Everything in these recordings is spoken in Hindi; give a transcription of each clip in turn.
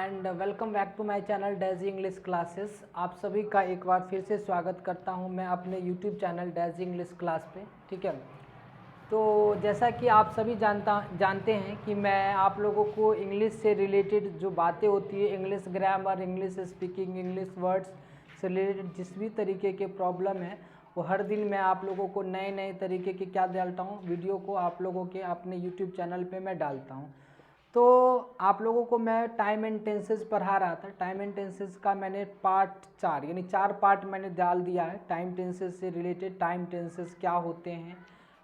And welcome back to my channel Daisy English classes. आप सभी का एक बार फिर से स्वागत करता हूं मैं अपने YouTube channel Daisy English class पे। ठीक है, तो जैसा कि आप सभी जानते हैं कि मैं आप लोगों को इंग्लिश से रिलेटेड जो बातें होती है, English grammar, English speaking, English words से रिलेटेड जिस भी तरीके के प्रॉब्लम है वो हर दिन मैं आप लोगों को नए नए तरीके के क्या डालता हूँ, वीडियो को आप लोगों के अपने यूट्यूब चैनल पे मैं डालता हूँ। तो आप लोगों को मैं टाइम एंड टेंसेस पढ़ा रहा था। टाइम एंड टेंसेस का मैंने पार्ट 4 यानी 4 पार्ट मैंने डाल दिया है टाइम टेंसेस से रिलेटेड। टाइम टेंसेस क्या होते हैं,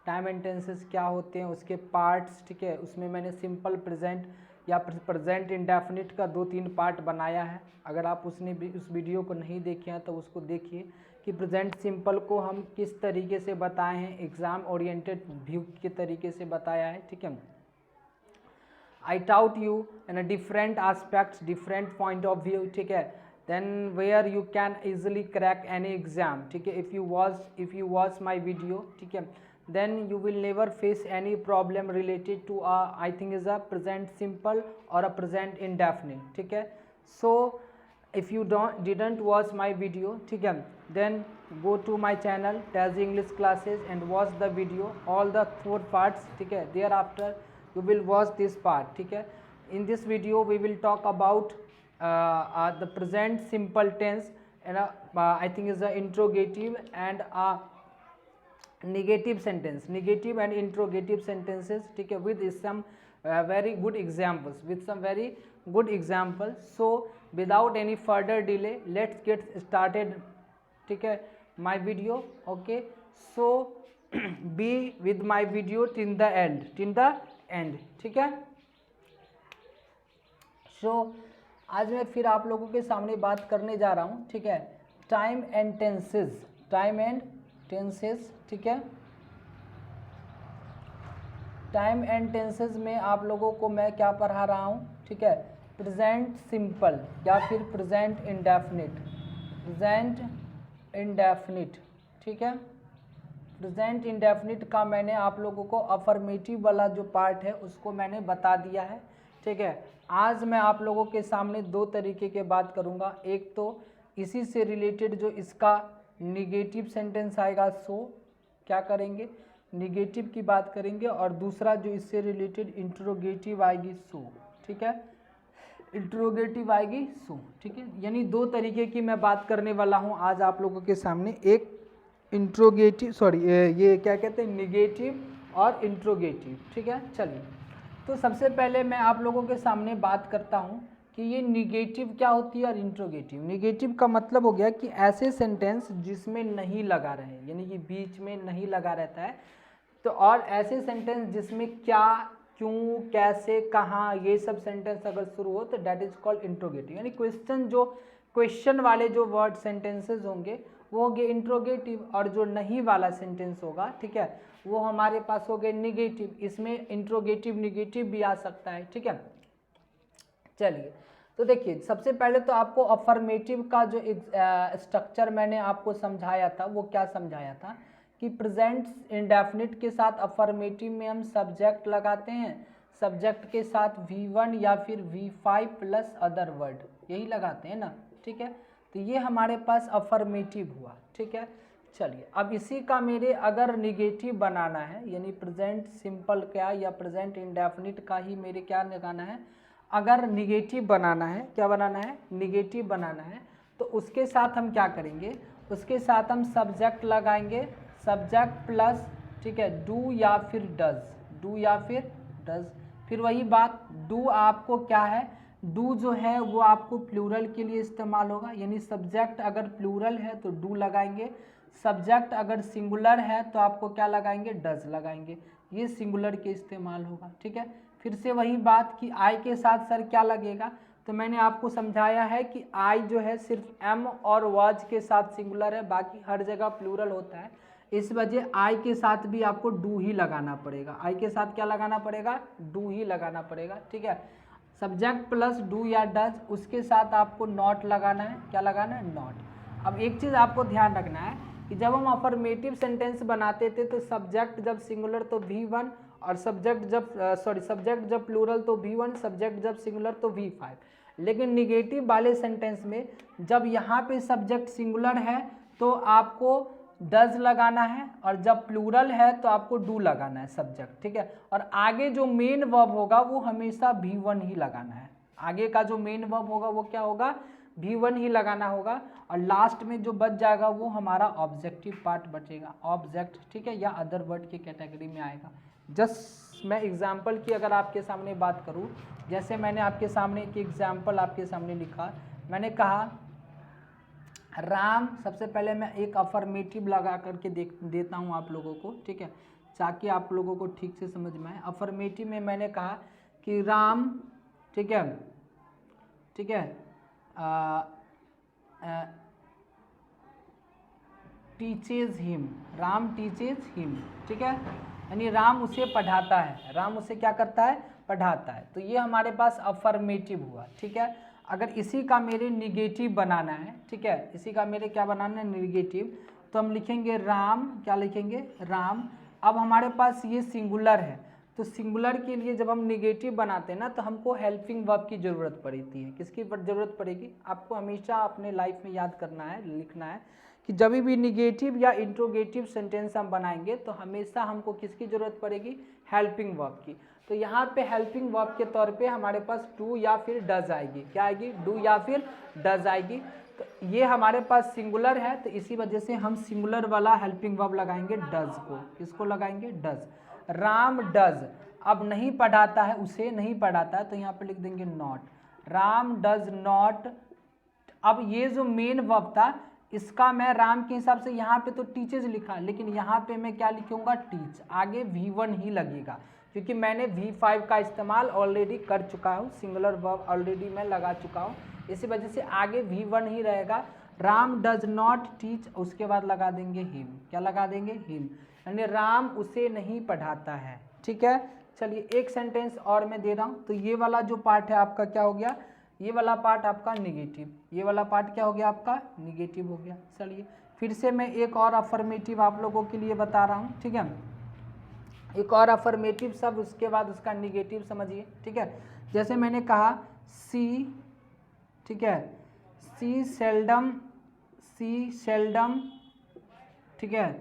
टाइम एंड टेंसेस क्या होते हैं, उसके पार्ट्स। ठीक है, उसमें मैंने सिंपल प्रेजेंट या प्रेजेंट इंडेफिनिट का 2-3 पार्ट बनाया है। अगर आप उस वीडियो को नहीं देखे हैं तो उसको देखिए कि प्रेजेंट सिंपल को हम किस तरीके से बताए हैं, एग्ज़ाम ओरिएंटेड व्यू के तरीके से बताया है। ठीक है, I taught you in a different aspects, different point of view. ठीक है, then where you can easily crack any exam. ठीक है, if you watch my video, ठीक है, then you will never face any problem related to I think is a present simple or a present indefinite. ठीक है, so if you didn't watch my video, ठीक है, then go to my channel Tazzy English Classes and watch the video all the 4 parts. ठीक है, thereafter you will watch this part. ठीक है, in this video we will talk about the present simple tense and I think is the interrogative and negative sentence, negative and interrogative sentences. ठीक है, with some very good examples, with some very good examples. So without any further delay let's get started. ठीक है, my video. Okay, so be with my video till the end. ठीक है, सो आज मैं फिर आप लोगों के सामने बात करने जा रहा हूँ। ठीक है, time and tenses, time and tenses. ठीक है, टाइम एंड टेंसेस में आप लोगों को मैं क्या पढ़ा रहा हूँ। ठीक है, प्रेजेंट सिंपल या फिर प्रेजेंट इंडेफिनिट, प्रेजेंट इंडेफिनिट। ठीक है, प्रेजेंट इंडेफिनिट का मैंने आप लोगों को अफर्मेटिव वाला जो पार्ट है उसको मैंने बता दिया है। ठीक है, आज मैं आप लोगों के सामने 2 तरीके के बात करूंगा। एक तो इसी से रिलेटेड जो इसका निगेटिव सेंटेंस आएगा सो क्या करेंगे, निगेटिव की बात करेंगे, और दूसरा जो इससे रिलेटेड इंट्रोगेटिव आएगी सो। ठीक है, इंट्रोगेटिव आएगी सो। ठीक है, यानी 2 तरीके की मैं बात करने वाला हूँ आज आप लोगों के सामने। एक इंट्रोगेटिव, सॉरी ये क्या कहते हैं, निगेटिव और इंट्रोगेटिव। ठीक है, चलिए तो सबसे पहले मैं आप लोगों के सामने बात करता हूं कि ये निगेटिव क्या होती है और इंट्रोगेटिव। निगेटिव का मतलब हो गया कि ऐसे सेंटेंस जिसमें नहीं लगा रहे, यानी कि बीच में नहीं लगा रहता है। तो और ऐसे सेंटेंस जिसमें क्या, क्यों, कैसे, कहाँ, ये सब सेंटेंस अगर शुरू हो तो डेट इज कॉल्ड इंट्रोगेटिव। यानी क्वेश्चन वाले जो वर्ड सेंटेंसेज होंगे वो होंगे इंट्रोगेटिव, और जो नहीं वाला सेंटेंस होगा, ठीक है, वो हमारे पास हो गए निगेटिव। इसमें इंट्रोगेटिव निगेटिव भी आ सकता है। ठीक है, चलिए तो देखिए सबसे पहले तो आपको अफर्मेटिव का जो स्ट्रक्चर मैंने आपको समझाया था वो क्या समझाया था कि प्रेजेंट इंडेफिनिट के साथ अफर्मेटिव में हम सब्जेक्ट लगाते हैं, सब्जेक्ट के साथ V1 या फिर V5 प्लस अदर वर्ड, यही लगाते हैं ना। ठीक है, तो ये हमारे पास अफर्मेटिव हुआ। ठीक है, चलिए अब इसी का मेरे अगर निगेटिव बनाना है, यानी प्रेजेंट सिंपल क्या या प्रेजेंट इंडेफिनिट का ही मेरे क्या लगाना है, अगर निगेटिव बनाना है, क्या बनाना है, निगेटिव बनाना है, तो उसके साथ हम क्या करेंगे, उसके साथ हम सब्जेक्ट लगाएंगे, सब्जेक्ट प्लस, ठीक है, डू या फिर डज, डू या फिर डज। फिर वही बात, डू आपको क्या है, डू जो है वो आपको प्लूरल के लिए इस्तेमाल होगा, यानी सब्जेक्ट अगर प्लूरल है तो डू लगाएंगे, सब्जेक्ट अगर सिंगुलर है तो आपको क्या लगाएंगे, डज लगाएंगे, ये सिंगुलर के इस्तेमाल होगा। ठीक है, फिर से वही बात कि आई के साथ सर क्या लगेगा, तो मैंने आपको समझाया है कि आई जो है सिर्फ एम और वाज के साथ सिंगुलर है, बाकी हर जगह प्लूरल होता है, इस वजह आई के साथ भी आपको डू ही लगाना पड़ेगा। आई के साथ क्या लगाना पड़ेगा, डू ही लगाना पड़ेगा। ठीक है, सब्जेक्ट प्लस डू या डज, उसके साथ आपको नॉट लगाना है, क्या लगाना है, नॉट। अब एक चीज़ आपको ध्यान रखना है कि जब हम अफर्मेटिव सेंटेंस बनाते थे तो सब्जेक्ट जब सिंगुलर तो V1 और सब्जेक्ट जब सब्जेक्ट जब प्लूरल तो V1, सब्जेक्ट जब सिंगुलर तो V5। लेकिन निगेटिव वाले सेंटेंस में जब यहाँ पे सब्जेक्ट सिंगुलर है तो आपको डज लगाना है, और जब प्लूरल है तो आपको डू लगाना है सब्जेक्ट, ठीक है। और आगे जो मेन वर्ब होगा वो हमेशा V1 ही लगाना है। आगे का जो मेन वर्ब होगा वो क्या होगा, V1 ही लगाना होगा, और लास्ट में जो बच जाएगा वो हमारा ऑब्जेक्टिव पार्ट बचेगा, ऑब्जेक्ट, ठीक है, या अदर वर्ड की कैटेगरी में आएगा। जस्ट मैं एग्जाम्पल की अगर आपके सामने बात करूँ, जैसे मैंने आपके सामने एक एग्जाम्पल आपके सामने लिखा, मैंने कहा राम, सबसे पहले मैं एक अफर्मेटिव लगा करके देता हूँ आप लोगों को, ठीक है, ताकि आप लोगों को ठीक से समझ में आए। अफर्मेटिव में मैंने कहा कि राम, ठीक है, ठीक है, teaches him, Ram teaches him, ठीक है, यानी राम उसे पढ़ाता है, राम उसे क्या करता है, पढ़ाता है। तो ये हमारे पास अफर्मेटिव हुआ, ठीक है। अगर इसी का मेरे निगेटिव बनाना है, ठीक है, इसी का मेरे क्या बनाना है, निगेटिव, तो हम लिखेंगे राम, क्या लिखेंगे, राम। अब हमारे पास ये सिंगुलर है, तो सिंगुलर के लिए जब हम निगेटिव बनाते हैं ना तो हमको हेल्पिंग वर्ब की ज़रूरत पड़ती है। किसकी ज़रूरत पड़ेगी, आपको हमेशा अपने लाइफ में याद करना है, लिखना है कि जब भी निगेटिव या इंट्रोगेटिव सेंटेंस हम बनाएंगे तो हमेशा हमको किसकी ज़रूरत पड़ेगी, हेल्पिंग वर्ब की। तो यहाँ पे हेल्पिंग वर्ब के तौर पे हमारे पास डू या फिर डज आएगी, क्या आएगी, डू या फिर डज आएगी। तो ये हमारे पास सिंगुलर है, तो इसी वजह से हम सिंगुलर वाला हेल्पिंग वर्ब लगाएंगे डज को। किसको लगाएंगे, डज। राम डज, अब नहीं पढ़ाता है, उसे नहीं पढ़ाता है, तो यहाँ पे लिख देंगे नॉट, राम डज नॉट। अब ये जो मेन वर्ब था इसका मैं राम के हिसाब से यहाँ पे तो टीचेज लिखा, लेकिन यहाँ पे मैं क्या लिखूंगा, टीच, आगे V1 ही लगेगा, क्योंकि मैंने V5 का इस्तेमाल ऑलरेडी कर चुका हूँ, सिंगुलर वर्ब ऑलरेडी मैं लगा चुका हूँ, इसी वजह से आगे V1 ही रहेगा। राम डज नॉट टीच, उसके बाद लगा देंगे हिम, क्या लगा देंगे, हिम, यानी राम उसे नहीं पढ़ाता है, ठीक है। चलिए एक सेंटेंस और मैं दे रहा हूँ, तो ये वाला जो पार्ट है आपका क्या हो गया, ये वाला पार्ट आपका निगेटिव, ये वाला पार्ट क्या हो गया आपका, निगेटिव हो गया। चलिए फिर से मैं एक और अफर्मेटिव आप लोगों के लिए बता रहा हूँ, ठीक है, एक और अफर्मेटिव सब, उसके बाद उसका निगेटिव समझिए, ठीक है। जैसे मैंने कहा सी, ठीक है, सी सेल्डम, ठीक है,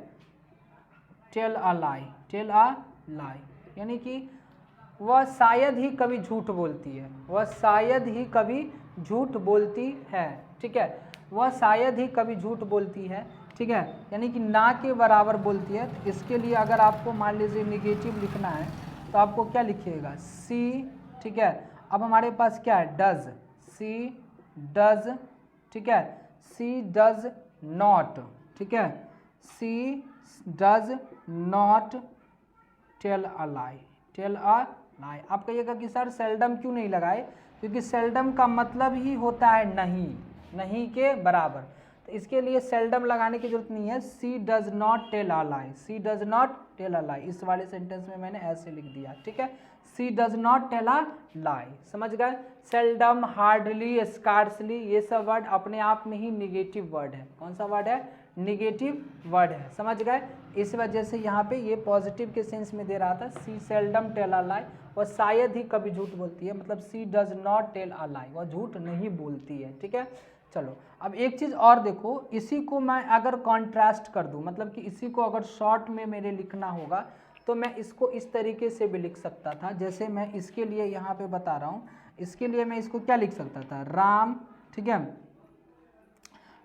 tell a lie, tell a लाई, यानी कि वह शायद ही कभी झूठ बोलती है, वह शायद ही कभी झूठ बोलती है, ठीक है, वह शायद ही कभी झूठ बोलती है, ठीक है, यानी कि ना के बराबर बोलती है। तो इसके लिए अगर आपको मान लीजिए निगेटिव लिखना है तो आपको क्या लिखिएगा, सी, ठीक है। अब हमारे पास क्या है, डज, सी डज, ठीक है, सी डज नॉट, ठीक है, she does not tell a lie, tell a lie. आप कहिएगा कि सर सेल्डम क्यों नहीं लगाए, क्योंकि सेल्डम का मतलब ही होता है नहीं, नहीं के बराबर, तो इसके लिए सेल्डम लगाने की जरूरत नहीं है। She does not tell a lie, she does not tell a lie, इस वाले सेंटेंस में मैंने ऐसे लिख दिया, ठीक है, she does not tell a लाई, समझ गए। सेल्डम, हार्डली, स्कार्सली, ये सब वर्ड अपने आप में ही निगेटिव वर्ड है। कौन सा वर्ड है, निगेटिव वर्ड है, समझ गए। इस वजह से यहाँ पे ये पॉजिटिव के सेंस में दे रहा था, सी सेल्डम टेल अ लाई, वह शायद ही कभी झूठ बोलती है, मतलब सी डज नॉट टेल अ लाई, वह झूठ नहीं बोलती है, ठीक है। चलो अब एक चीज़ और देखो, इसी को मैं अगर कॉन्ट्रास्ट कर दूं, मतलब कि इसी को अगर शॉर्ट में मेरे लिखना होगा तो मैं इसको इस तरीके से भी लिख सकता था, जैसे मैं इसके लिए यहाँ पे बता रहा हूँ। इसके लिए मैं इसको क्या लिख सकता था, राम, ठीक है,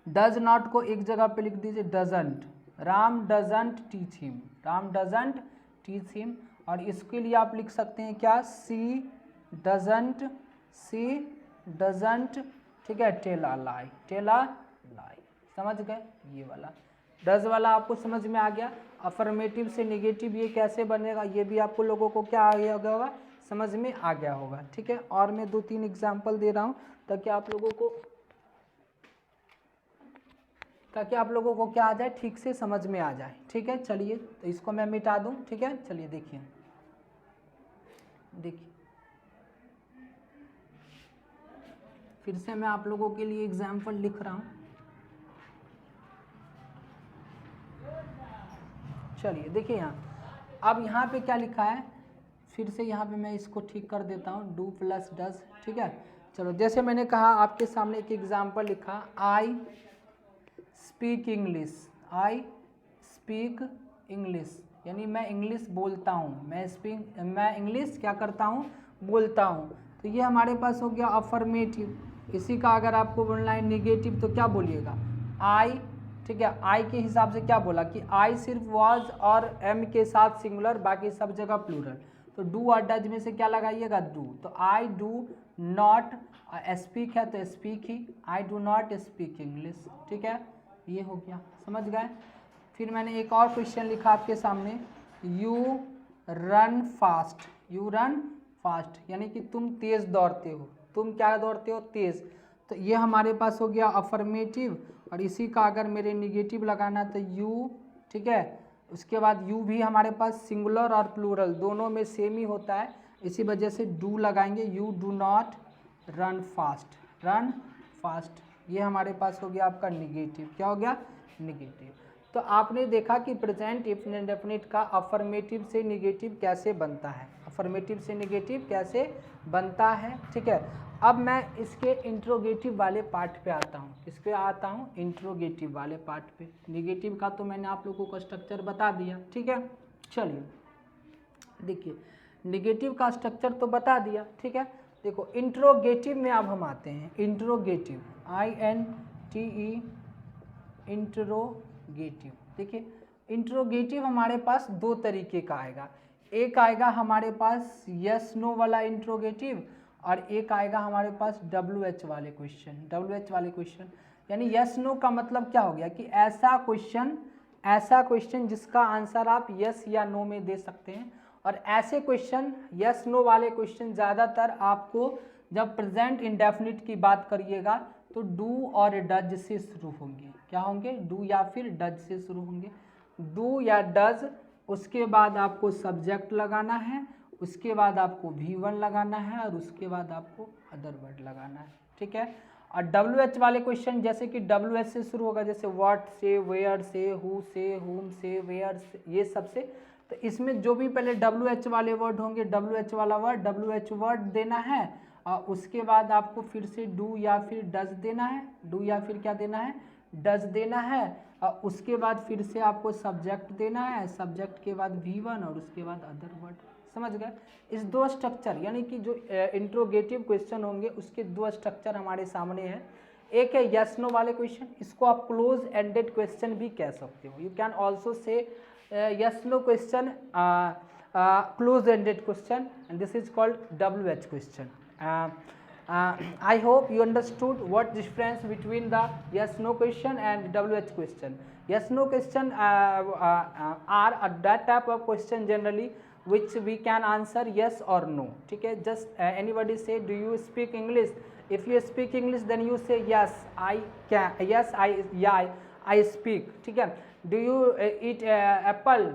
डज नॉट को एक जगह पे लिख दीजिए doesn't, Ram doesn't teach him, Ram doesn't teach him. और इसके लिए आप लिख सकते हैं क्या, सी डजंट, ठीक है, tell a lie, tell a लाई, समझ गए। ये वाला डज वाला आपको समझ में आ गया। अफर्मेटिव से निगेटिव ये कैसे बनेगा, ये भी आपको लोगों को क्या आ गया होगा, समझ में आ गया होगा, ठीक है। और मैं 2-3 एग्जाम्पल दे रहा हूँ ताकि आप लोगों को क्या आ जाए, ठीक से समझ में आ जाए, ठीक है। चलिए तो इसको मैं मिटा दूं, ठीक है। चलिए देखिए, फिर से मैं आप लोगों के लिए एग्जाम्पल लिख रहा हूं। चलिए देखिए यहाँ, अब यहाँ पे क्या लिखा है, फिर से यहाँ पे मैं इसको ठीक कर देता हूँ, डू प्लस डज, ठीक है। चलो जैसे मैंने कहा आपके सामने एक एग्जाम्पल लिखा, I speak English, I speak English, यानी मैं इंग्लिश बोलता हूँ, मैं इंग्लिश क्या करता हूँ, बोलता हूँ। तो ये हमारे पास हो गया अफर्मेटिव। इसी का अगर आपको बोलना है निगेटिव तो क्या बोलिएगा, आई, ठीक है। आई के हिसाब से क्या बोला कि आई सिर्फ वाज और एम के साथ सिंगुलर, बाकी सब जगह प्लूरल। तो डू और डज में से क्या लगाइएगा, डू। तो आई डू नॉट, स्पीक है तो speak he, I do not speak English, ठीक है। ये हो गया, समझ गए। फिर मैंने एक और क्वेश्चन लिखा आपके सामने, you run fast, you run fast, यानी कि तुम तेज़ दौड़ते हो, तुम क्या दौड़ते हो, तेज़। तो ये हमारे पास हो गया अफर्मेटिव। और इसी का अगर मेरे निगेटिव लगाना तो यू, ठीक है। उसके बाद यू भी हमारे पास सिंगुलर और प्लूरल दोनों में सेम ही होता है, इसी वजह से डू लगाएंगे, you do not run fast, run fast. ये हमारे पास हो गया आपका निगेटिव, क्या हो गया, निगेटिव। तो आपने देखा कि प्रेजेंट इंडेफिनिट का अफर्मेटिव से निगेटिव कैसे बनता है, अफर्मेटिव से निगेटिव कैसे बनता है, ठीक है। अब मैं इसके इंट्रोगेटिव वाले पार्ट पे आता हूँ, किस पे आता हूँ, इंट्रोगेटिव वाले पार्ट पे। निगेटिव का तो मैंने आप लोगों को स्ट्रक्चर बता दिया, ठीक है। चलिए देखिए, निगेटिव का स्ट्रक्चर तो बता दिया, ठीक है। देखो इंट्रोगेटिव में अब हम आते हैं, इंट्रोगेटिव, INTE, इंट्रोगेटिव। देखिए इंट्रोगेटिव हमारे पास दो तरीके का आएगा, एक आएगा हमारे पास यस नो वाला इंट्रोगेटिव, और एक आएगा हमारे पास WH वाले क्वेश्चन, WH वाले क्वेश्चन। यानी यस नो का मतलब क्या हो गया कि ऐसा क्वेश्चन जिसका आंसर आप यस या नो में दे सकते हैं। और ऐसे क्वेश्चन, यस नो वाले क्वेश्चन ज़्यादातर आपको जब प्रेजेंट इंडेफिनिट की बात करिएगा तो डू और डज से शुरू होंगे, क्या होंगे, डू या फिर डज से शुरू होंगे, डू या डज। उसके बाद आपको सब्जेक्ट लगाना है, उसके बाद आपको V1 लगाना है, और उसके बाद आपको अदर वर्ड लगाना है, ठीक है। और WH वाले क्वेश्चन जैसे कि WH से शुरू होगा, जैसे व्हाट से, वेयर से, हु से, हुम से, वेयर से, ये सब से। तो इसमें जो भी पहले WH वाले वर्ड होंगे, WH वाला वर्ड, WH वर्ड देना है, और उसके बाद आपको फिर से डू या फिर डज देना है, डू या फिर क्या देना है, डज देना है। और उसके बाद फिर से आपको सब्जेक्ट देना है, सब्जेक्ट के बाद V1 और उसके बाद अदर वर्ड, समझ गए। इस दो स्ट्रक्चर, यानी कि जो इंट्रोगेटिव क्वेश्चन होंगे उसके दो स्ट्रक्चर हमारे सामने हैं। एक है यस नो वाले क्वेश्चन, इसको आप क्लोज एंडेड क्वेश्चन भी कह सकते हो, you can also say yes no question, close ended question, and this is called WH question. I hope you understood what difference between the yes no question and WH question. Yes no question are that type of question generally which we can answer yes or no, ठीक है। just anybody say do you speak English, if you speak English then you say yes I can, yes I speak, ठीक है। do you eat apple,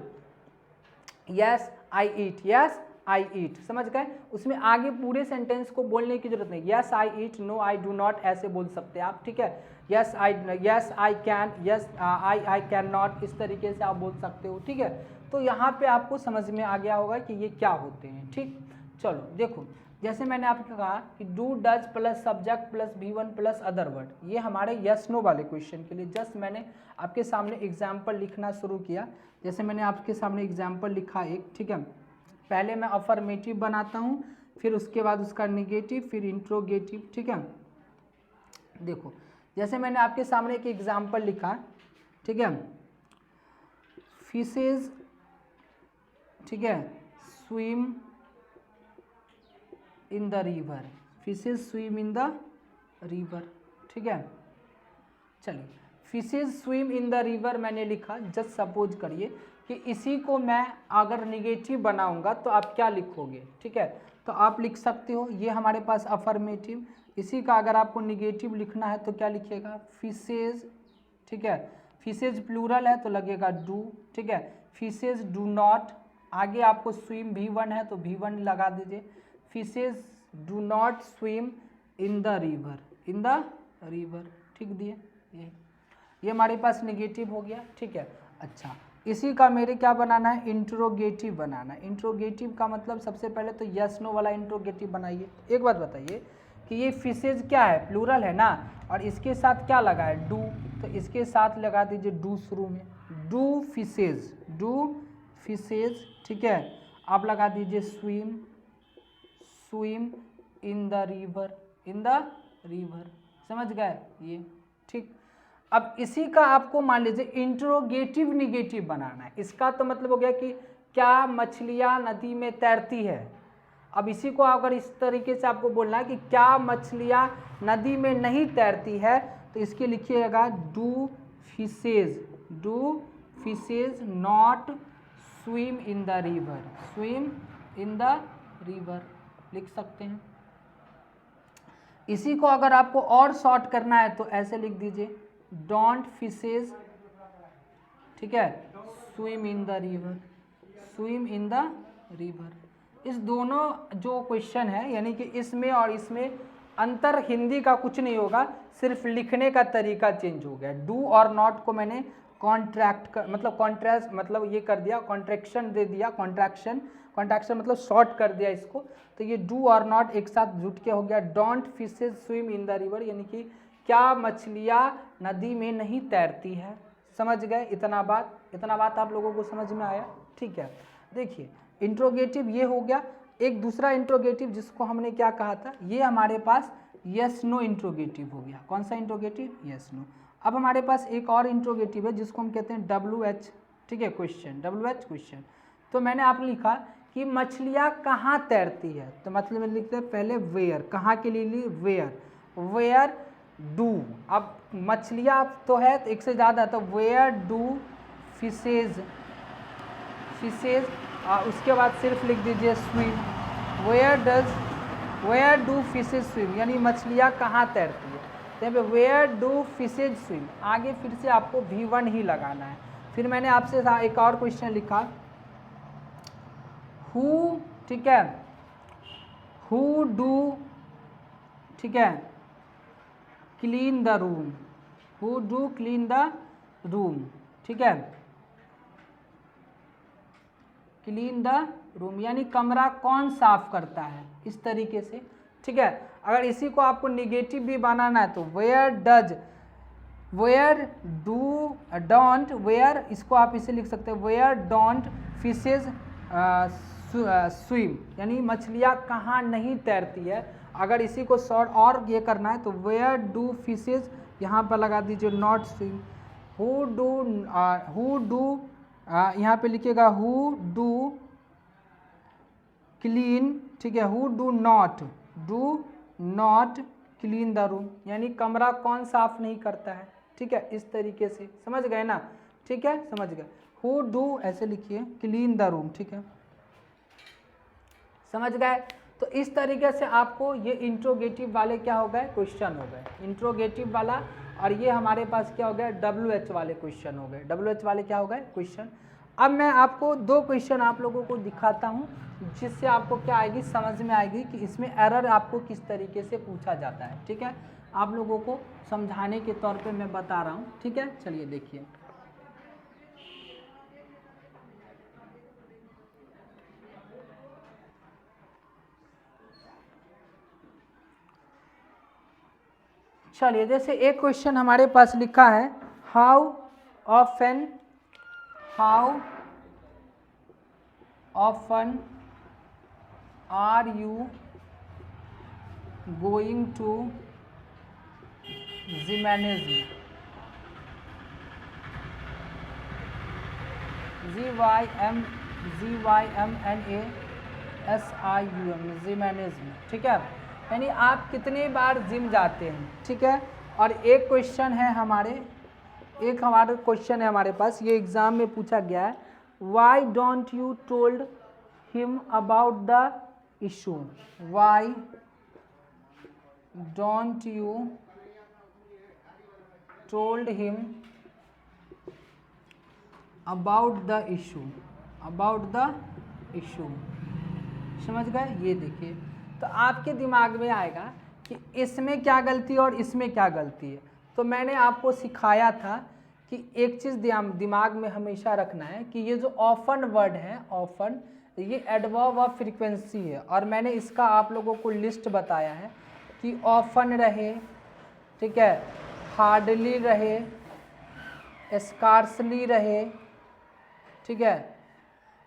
yes I eat, yes आई ईट, समझ गए। उसमें आगे पूरे सेंटेंस को बोलने की जरूरत नहीं, yes I eat, no I do not, ऐसे बोल सकते हैं आप, ठीक है। Yes I can, yes I can not, इस तरीके से आप बोल सकते हो, ठीक है। तो यहाँ पे आपको समझ में आ गया होगा कि ये क्या होते हैं, ठीक। चलो देखो, जैसे मैंने आपको कहा कि do does plus subject plus V1 plus other word, ये हमारे यस नो वाले क्वेश्चन के लिए जस्ट मैंने आपके सामने एग्जाम्पल लिखना शुरू किया। जैसे मैंने आपके सामने एग्जाम्पल लिखा एक, ठीक है। पहले मैं अफर्मेटिव बनाता हूँ, फिर उसके बाद उसका निगेटिव, फिर इंट्रोगेटिव, ठीक है। देखो जैसे मैंने आपके सामने एक एग्जाम्पल लिखा, ठीक है, फिशेज, ठीक है, swim in the river, fishes swim in the river, ठीक है। चलिए fishes swim in the river मैंने लिखा, जस्ट सपोज करिए कि इसी को मैं अगर निगेटिव बनाऊंगा तो आप क्या लिखोगे, ठीक है। तो आप लिख सकते हो, ये हमारे पास अफर्मेटिव, इसी का अगर आपको निगेटिव लिखना है तो क्या लिखिएगा, फिशेज, ठीक है। फिशेज प्लूरल है तो लगेगा डू, ठीक है। फिशेज डू नॉट, आगे आपको स्विम V1 है तो V1 लगा दीजिए, fishes do not swim in the river, in the river, ठीक दिए। ये हमारे पास निगेटिव हो गया, ठीक है। अच्छा, इसी का मेरे क्या बनाना है, इंट्रोगेटिव बनाना है। इंट्रोगेटिव का मतलब सबसे पहले तो यस नो वाला इंट्रोगेटिव बनाइए। एक बात बताइए कि ये फिशेज क्या है, प्लूरल है ना, और इसके साथ क्या लगा है, डू, तो इसके साथ लगा दीजिए डू शुरू में, डू फिशेज, डू फिशेज, ठीक है। आप लगा दीजिए swim, swim in the river, in the river, समझ गए ये, ठीक। अब इसी का आपको मान लीजिए इंट्रोगेटिव निगेटिव बनाना है। इसका तो मतलब हो गया कि क्या मछलियाँ नदी में तैरती है। अब इसी को अगर इस तरीके से आपको बोलना है कि क्या मछलियाँ नदी में नहीं तैरती है, तो इसके लिखिएगा do fishes not swim in the river, swim in the river लिख सकते हैं। इसी को अगर आपको और शॉर्ट करना है तो ऐसे लिख दीजिए डोंट फिशेज, ठीक है, swim in the river, swim in the river. इस दोनों जो क्वेश्चन है यानी कि इसमें और इसमें अंतर हिंदी का कुछ नहीं होगा, सिर्फ लिखने का तरीका चेंज हो गया। डू और नॉट को मैंने कॉन्ट्रैक्ट मतलब ये कर दिया, कॉन्ट्रैक्शन दे दिया, कॉन्ट्रैक्शन मतलब शॉर्ट कर दिया इसको, तो ये डू और नॉट एक साथ जुट के हो गया don't fishes swim in the river, यानी कि क्या मछलियाँ नदी में नहीं तैरती है। समझ गए, इतना बात आप लोगों को समझ में आया, ठीक है। देखिए इंट्रोगेटिव ये हो गया। एक दूसरा इंट्रोगेटिव जिसको हमने क्या कहा था, ये हमारे पास यस नो इंट्रोगेटिव हो गया। कौन सा इंट्रोगेटिव, यस नो। अब हमारे पास एक और इंट्रोगेटिव है जिसको हम कहते हैं WH, ठीक है, क्वेश्चन, WH क्वेश्चन। तो मैंने आप लिखा कि मछलियाँ कहाँ तैरती है, तो मतलब में लिखते हैं पहले वेयर, कहाँ के लिए ली, वेयर डू। अब मछलियाँ तो है तो एक से ज़्यादा, तो वेयर डू फिशेज, उसके बाद सिर्फ लिख दीजिए swim, where do fishes swim, यानी मछलियाँ कहाँ तैरती है, तो यहाँ पे वेयर डू फिशेज स्विम, आगे फिर से आपको V1 ही लगाना है। फिर मैंने आपसे एक और क्वेश्चन लिखा हु, ठीक है, हु डू, ठीक है, clean the room, who do clean the room, ठीक है, क्लीन द रूम यानी कमरा कौन साफ करता है, इस तरीके से, ठीक है। अगर इसी को आपको निगेटिव भी बनाना है तो वेयर डू डोंट, वेयर, इसको आप इसे लिख सकते हैं वेयर डोंट फिशेज स्विम, यानी मछलियाँ कहाँ नहीं तैरती है। अगर इसी को शॉर्ट और ये करना है तो वेयर डू फिशेज, यहाँ पर लगा दीजिए नॉट स्विम, हु डू यहाँ पे लिखिएगा हु डू क्लीन, ठीक है, who do not clean the room, यानी कमरा कौन साफ नहीं करता है, ठीक है, इस तरीके से, समझ गए ना, ठीक है, समझ गए। हु डू ऐसे लिखिए क्लीन द रूम, ठीक है, समझ गए। तो इस तरीके से आपको ये इंट्रोगेटिव वाले क्या हो गए, क्वेश्चन हो गए, इंट्रोगेटिव वाला, और ये हमारे पास क्या हो गया, WH वाले क्वेश्चन हो गए, WH वाले क्या हो गए क्वेश्चन। अब मैं आपको दो क्वेश्चन आप लोगों को दिखाता हूँ जिससे आपको क्या आएगी, समझ में आएगी कि इसमें एरर आपको किस तरीके से पूछा जाता है, ठीक है। आप लोगों को समझाने के तौर पे मैं बता रहा हूँ, ठीक है। चलिए देखिए, चलिए जैसे एक क्वेश्चन हमारे पास लिखा है how often are you going to gymnasium, GYMNASIUM, gymnasium, ठीक है, यानी आप कितनी बार जिम जाते हैं, ठीक है। और एक क्वेश्चन है हमारे पास, ये एग्जाम में पूछा गया है, why don't you told him about the issue, why don't you told him about the issue, समझ गए। ये देखिए, तो आपके दिमाग में आएगा कि इसमें क्या गलती है और इसमें क्या गलती है। तो मैंने आपको सिखाया था कि एक चीज़ दिमाग में हमेशा रखना है कि ये जो ऑफन वर्ड है, ऑफन, ये एडवर्ब ऑफ फ्रीक्वेंसी है, और मैंने इसका आप लोगों को लिस्ट बताया है कि ऑफन रहे, ठीक है, हार्डली रहे, स्कार्सली रहे, ठीक है,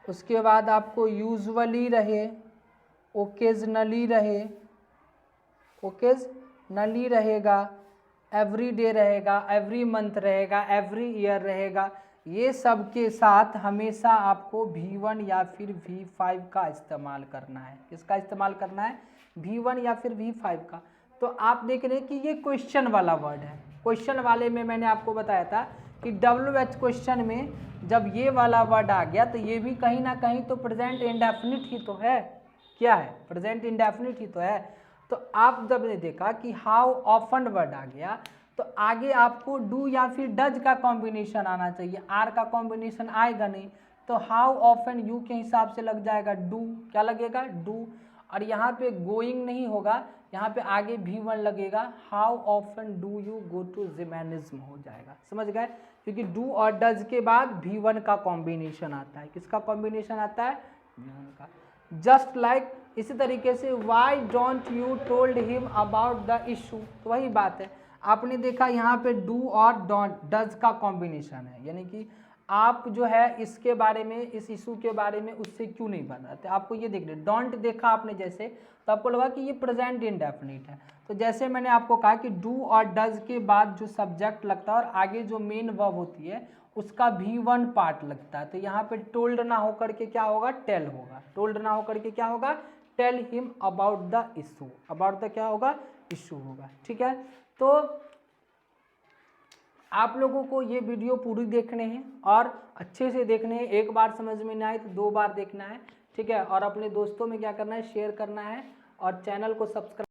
उसके बाद आपको यूजुअली रहे, ओकेजनली रहे, ओकेजनली रहेगा, एवरी डे रहेगा, एवरी मंथ रहेगा, एवरी ईयर रहेगा। ये सब के साथ हमेशा आपको V1 या फिर V5 का इस्तेमाल करना है। किसका इस्तेमाल करना है? V1 या फिर V5 का। तो आप देख रहे हैं कि ये क्वेश्चन वाला वर्ड है। क्वेश्चन वाले में मैंने आपको बताया था कि WH क्वेश्चन में जब ये वाला वर्ड आ गया तो ये भी कहीं ना कहीं तो प्रेजेंट इंडेफिनिट ही तो है। क्या है? प्रेजेंट इंडेफिनिट ही तो है। तो आप जब ने देखा कि हाउ ऑफन वर्ड आ गया तो आगे आपको डू या फिर डज का कॉम्बिनेशन आना चाहिए। आर का कॉम्बिनेशन आएगा नहीं, तो हाउ ऑफन यू के हिसाब से लग जाएगा डू। क्या लगेगा? डू। और यहाँ पे गोइंग नहीं होगा, यहाँ पे आगे V1 लगेगा। How often do you go to gymnasium हो जाएगा। समझ गए? क्योंकि डू और डज के बाद V1 का कॉम्बिनेशन आता है। किसका कॉम्बिनेशन आता है? V1 का। जस्ट लाइक इसी तरीके से why don't you told him about the issue, तो वही बात है। आपने देखा यहाँ पे डू और डोंट डज का कॉम्बिनेशन है, यानी कि आप जो है इसके बारे में, इस इशू के बारे में उससे क्यों नहीं बताते। आपको ये देख रहे, डोंट देखा आपने जैसे, तो आपको लगा कि ये प्रेजेंट इंडेफिनिट है। तो जैसे मैंने आपको कहा कि डू और डज के बाद जो सब्जेक्ट लगता है और आगे जो मेन वर्ब होती है उसका V1 पार्ट लगता है। तो यहाँ पे टोल्ड ना होकर के क्या होगा? टेल होगा। टोल्ड ना होकर के क्या होगा? Tell him about the issue. About the क्या होगा? इशू होगा। ठीक है, तो आप लोगों को ये वीडियो पूरी देखने हैं और अच्छे से देखने हैं। एक बार समझ में ना आए तो 2 बार देखना है, ठीक है। और अपने दोस्तों में क्या करना है? शेयर करना है और चैनल को सब्सक्राइब